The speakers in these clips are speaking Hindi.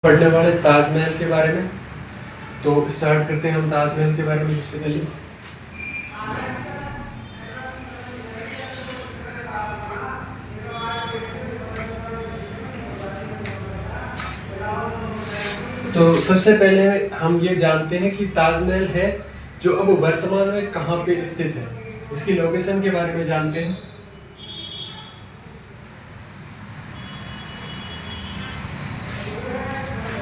पढ़ने वाले ताजमहल के बारे में। तो स्टार्ट करते हैं हम ताजमहल के बारे में। सबसे पहले हम ये जानते हैं कि ताजमहल है जो अब वर्तमान में कहाँ पे स्थित है। इसकी लोकेशन के बारे में जानते हैं।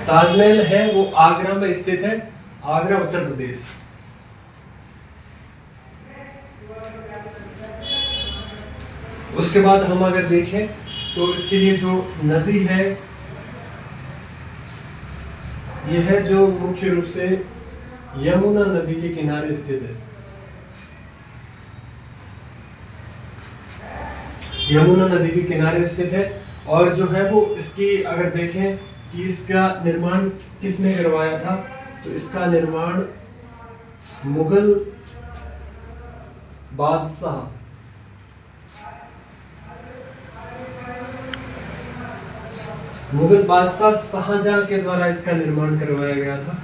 ताजमहल है वो आगरा में स्थित है, आगरा उत्तर प्रदेश। उसके बाद हम अगर देखें तो इसके लिए जो नदी है यह है जो मुख्य रूप से यमुना नदी के किनारे स्थित है। यमुना नदी के किनारे स्थित है। और जो है वो इसकी अगर देखें कि इसका निर्माण किसने करवाया था, तो इसका निर्माण मुगल बादशाह शाहजहां के द्वारा इसका निर्माण करवाया गया था।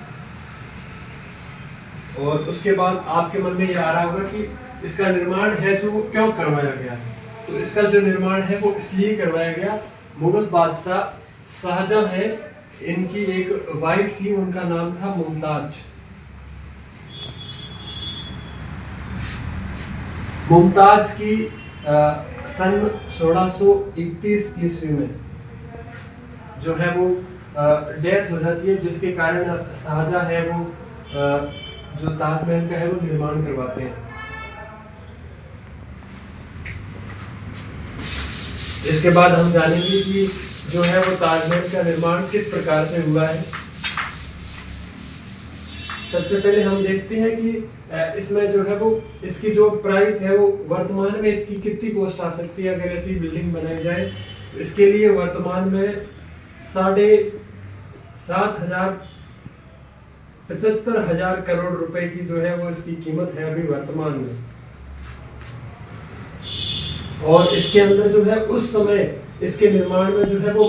और उसके बाद आपके मन में ये आ रहा होगा कि इसका निर्माण है जो वो क्यों करवाया गया। तो इसका जो निर्माण है वो इसलिए करवाया गया, मुगल बादशाह शाहजहां है, इनकी एक वाइफ थी, उनका नाम था मुमताज। मुमताज की सन 1631 ईस्वी में जो है वो डेथ हो जाती है, जिसके कारण शाहजहां है वो जो ताजमहल का है वो निर्माण करवाते हैं। इसके बाद हम जानेंगे कि जो है वो ताजमहल का निर्माण किस प्रकार से हुआ है। सबसे पहले हम देखते हैं कि इसमें जो है वो इसकी जो प्राइस है वो वर्तमान में इसकी कितनी कॉस्ट आ सकती है अगर ऐसी बिल्डिंग बनाई जाए। तो इसके लिए वर्तमान में 75,000 करोड़ रुपए की जो है वो इसकी कीमत है अभी वर्तमान में। और इसके अंदर जो है उस समय इसके निर्माण में जो है वो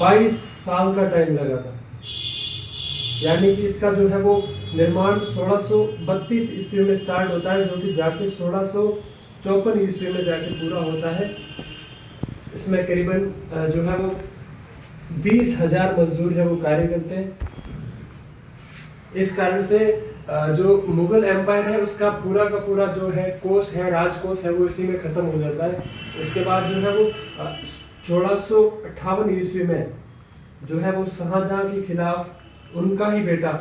22 साल का टाइम लगा था। यानी कि इसका जो है वो निर्माण 1632 ईस्वी में स्टार्ट होता है, जो कि जाके 1654 ईस्वी में जाके पूरा होता है। इसमें करीबन जो है वो 20,000 मजदूर है वो कार्य करते हैं। इस कारण से जो मुगल एम्पायर है उसका पूरा का पूरा जो है कोष है, राजकोष है, वो इसी में खत्म हो जाता है। इसके बाद जो है वो 1658 ईस्वी में जो है वो शाहजहां के खिलाफ उनका ही बेटा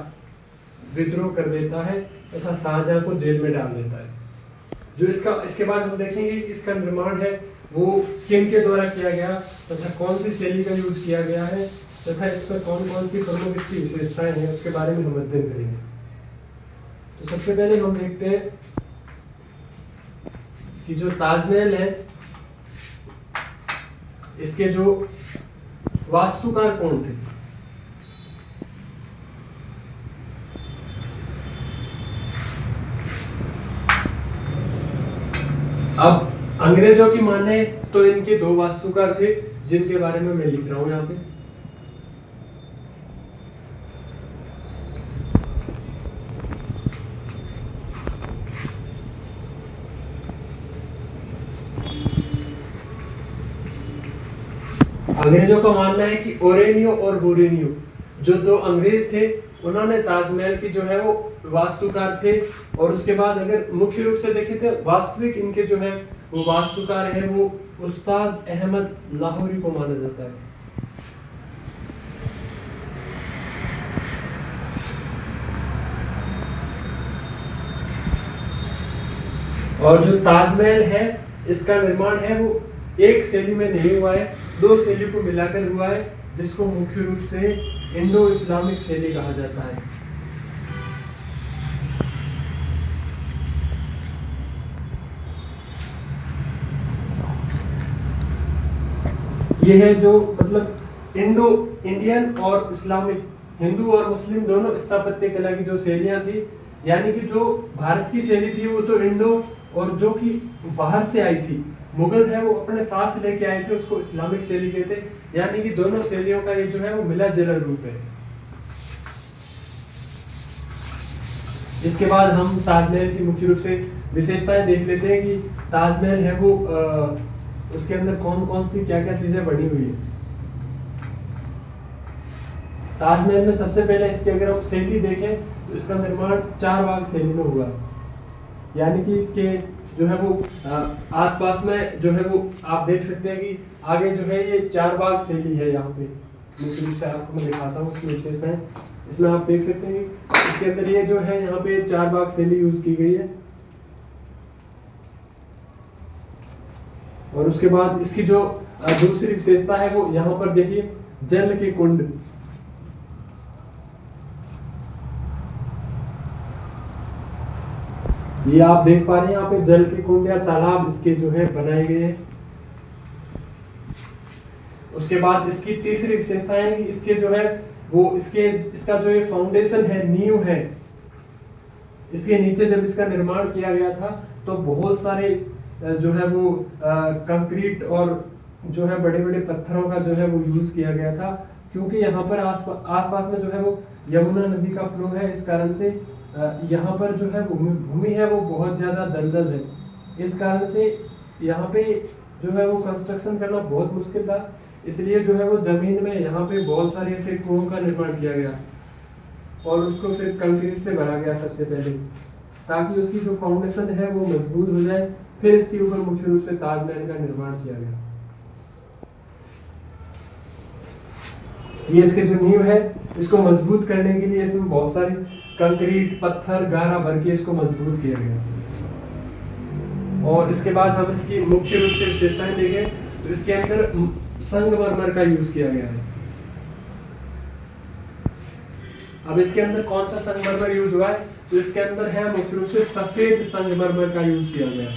विद्रोह कर देता है तथा शाहजहां को जेल में डाल देता है। जो इसके बाद हम देखेंगे कि इसका निर्माण है वो किन के द्वारा किया गया तथा कौन सी शैली का यूज किया गया है तथा इस पर कौन कौन सी प्रमुख इसकी विशेषताएं हैं, उसके बारे में हम अध्ययन करेंगे। तो सबसे पहले हम देखते हैं कि जो ताजमहल है इसके जो वास्तुकार कौन थे। अब अंग्रेजों की माने तो इनके दो वास्तुकार थे जिनके बारे में मैं लिख रहा हूं यहाँ पे। अंग्रेजों का मानना है कि ओरेनियो और बोरेनियो जो दो अंग्रेज थे उन्होंने ताजमहल की जो है वो वास्तुकार थे। और उसके बाद अगर मुख्य रूप से देखें तो वास्तविक इनके जो है वो वास्तुकार है वो उस्ताद अहमद लाहौरी को माना जाता है। और जो ताजमहल है इसका निर्माण है वो एक शैली में नहीं हुआ है, दो शैली को मिलाकर हुआ है, जिसको मुख्य रूप से इंडो इस्लामिक शैली कहा जाता है। ये है जो मतलब इंडो इंडियन और इस्लामिक, हिंदू और मुस्लिम दोनों स्थापत्य कला की जो शैलियां थी, यानी कि जो भारत की शैली थी वो तो इंडो, और जो कि बाहर से आई थी मुगल है वो अपने साथ लेके आए थे, उसको इस्लामिक शैली कहते हैं। यानी कि दोनों शैलियों का ये जो है वो मिला जुला रूप है। इसके बाद हम ताजमहल की मुख्य रूप से विशेषताएं देख लेते हैं कि ताजमहल है वो उसके अंदर कौन कौन सी क्या क्या चीजें बनी हुई है। ताजमहल में सबसे पहले इसकी अगर हम शैली देखें तो इसका निर्माण 4 भाग शैली में हुआ है। यानी कि इसके जो है वो आसपास में जो है वो आप देख सकते हैं कि आगे जो है ये 4 भाग शैली है। यहाँ पे मुख्य रूप से आपको मैं दिखाता हूँ उसकी विशेषताएं। इसमें आप देख सकते हैं कि इसके अंदर ये जो है यहाँ पे 4 भाग शैली यूज की गई है। और उसके बाद इसकी जो दूसरी विशेषता है वो यहाँ पर देखिए जल के कुंड। ये आप देख पा रहे हैं यहाँ पे जल के कुंड या तालाब इसके जो है बनाए गए हैं। उसके बाद इसकी तीसरी विशेषता है कि इसके जो है वो इसका जो ये फाउंडेशन है, नींव है, इसके नीचे जब इसका निर्माण किया गया था तो बहुत सारे जो है वो कंक्रीट और जो है बड़े बड़े पत्थरों का जो है वो यूज किया गया था। क्योंकि यहाँ पर आसपास में जो है वो यमुना नदी का फ्लो है, इस कारण से यहाँ पर जो है भूमि है वो बहुत ज्यादा दलदल है। इस कारण से यहाँ पे जो है वो कंस्ट्रक्शन करना बहुत मुश्किल था। इसलिए जो है वो जमीन में यहाँ पे बहुत सारे ऐसे कुओं का निर्माण किया गया और उसको फिर कंक्रीट से भरा गया सबसे पहले, ताकि उसकी जो फाउंडेशन है वो मजबूत हो जाए। फिर इसके ऊपर मुख्य रूप से ताजमहल का निर्माण किया गया। ये इसके जो नींव है इसको मजबूत करने के लिए इसमें बहुत सारी कंक्रीट पत्थर गारा भर के इसको मजबूत किया गया। और इसके बाद हम इसकी मुख्य रूप से विशेषताएं देखें तो इसके अंदर संगमरमर का यूज किया गया है। अब इसके अंदर कौन सा संगमरमर यूज हुआ है तो इसके अंदर है मुख्य रूप से सफेद संगमरमर का यूज किया गया।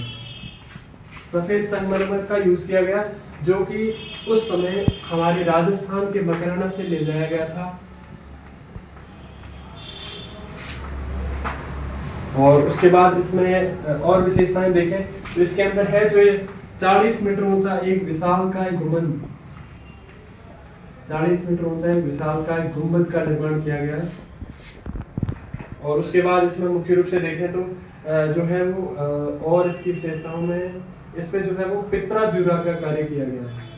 सफेद संगमरमर का यूज किया गया जो कि उस समय हमारे राजस्थान के मकराना से ले जाया गया था। और उसके बाद इसमें और विशेषताएं देखें तो इसके अंदर है जो ये 40 मीटर ऊंचा एक विशालकाय गुंबद, 40 मीटर ऊंचा एक विशालकाय गुंबद का निर्माण किया गया है। और उसके बाद इसमें मुख्य रूप से देखें तो जो है वो और इसकी विशेषताओं में इस पे जो है वो पित्रा द्यूरा का कार्य किया गया है।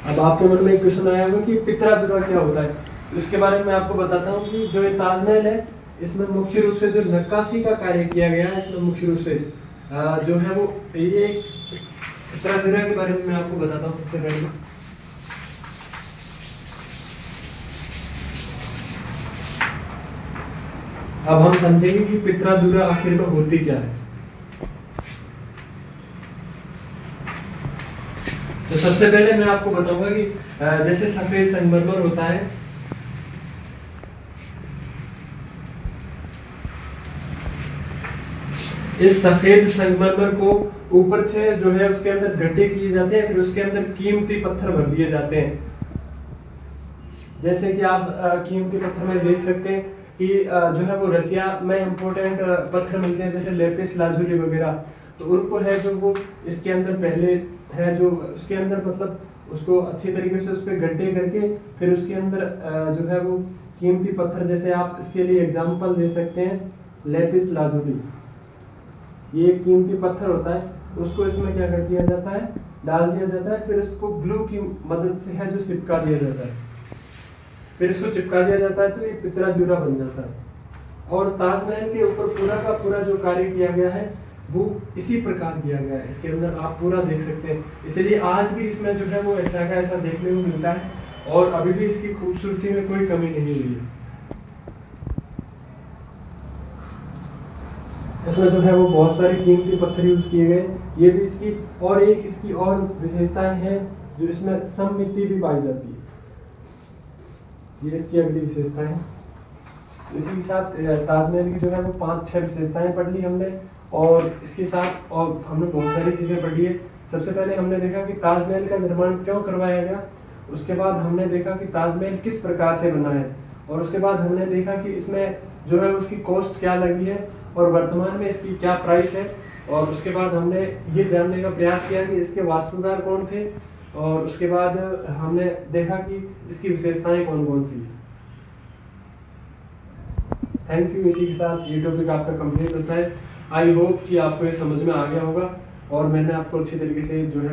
अब आपके मन में एक क्वेश्चन आया होगा कि पित्रा द्यूरा क्या होता है, तो इसके बारे में आपको बताता हूँ कि जो ये ताजमहल है इसमें मुख्य रूप से जो नक्काशी का कार्य किया गया है, इसमें मुख्य रूप से जो है वो ये पित्रा द्यूरा के बारे में मैं आपको बताता हूँ। सबसे पहले अब हम समझेंगे कि पित्रा द्यूरा आखिर में होती क्या है। तो सबसे पहले मैं आपको बताऊंगा कि जैसे सफेद संगमरमर होता है, इस सफेद संगमरमर को ऊपर से जो है उसके अंदर गड्ढे किए जाते हैं, फिर उसके अंदर कीमती पत्थर भर दिए जाते हैं। जैसे कि आप कीमती पत्थर में देख सकते हैं कि जो है वो रसिया में इम्पोर्टेंट पत्थर मिलते हैं जैसे लेपिस लाजुली वगैरह, तो उनको है जो वो इसके अंदर पहले है जो उसके अंदर मतलब उसको अच्छी तरीके से उस पर गड्ढे करके फिर उसके अंदर जो है वो कीमती पत्थर, जैसे आप इसके लिए एग्जांपल दे सकते हैं लेपिस लाजुली, ये एक कीमती पत्थर होता है, उसको इसमें क्या कर दिया जाता है, डाल दिया जाता है, फिर इसको ग्लू की मदद से है जो चिपका दिया जाता है, फिर इसको चिपका दिया जाता है तो ये पित्रा द्यूरा बन जाता है। और ताजमहल के ऊपर पूरा का पूरा जो कार्य किया गया है वो इसी प्रकार किया गया है, इसके अंदर आप पूरा देख सकते हैं। इसलिए आज भी इसमें जो है वो ऐसा का ऐसा देखने को मिलता है और अभी भी इसकी खूबसूरती में कोई कमी नहीं हुई है। इसमें जो है वो बहुत सारे कीमती पत्थर यूज किए गए, ये भी इसकी और एक इसकी और विशेषताएं हैं जो इसमें सममिति भी पाई जाती है, ये इसकी अगली विशेषता है। इसी के साथ ताजमहल की जो है वो 5-6 विशेषताएं पढ़ ली हमने और इसके साथ और हमने बहुत सारी चीजें पढ़ी है। सबसे पहले हमने देखा कि ताजमहल का निर्माण क्यों करवाया गया, उसके बाद हमने देखा कि ताजमहल किस प्रकार से बना है, और उसके बाद हमने देखा कि इसमें जो है उसकी कॉस्ट क्या लगी है और वर्तमान में इसकी क्या प्राइस है, और उसके बाद हमने ये जानने का प्रयास किया कि इसके वास्तुकार कौन थे, और उसके बाद हमने देखा कि इसकी विशेषताएं कौन कौन सी हैं। Thank you. इसी के साथ ये टॉपिक आपका कंप्लीट होता है। आई होप कि आपको ये समझ में आ गया होगा और मैंने आपको अच्छी तरीके से जो है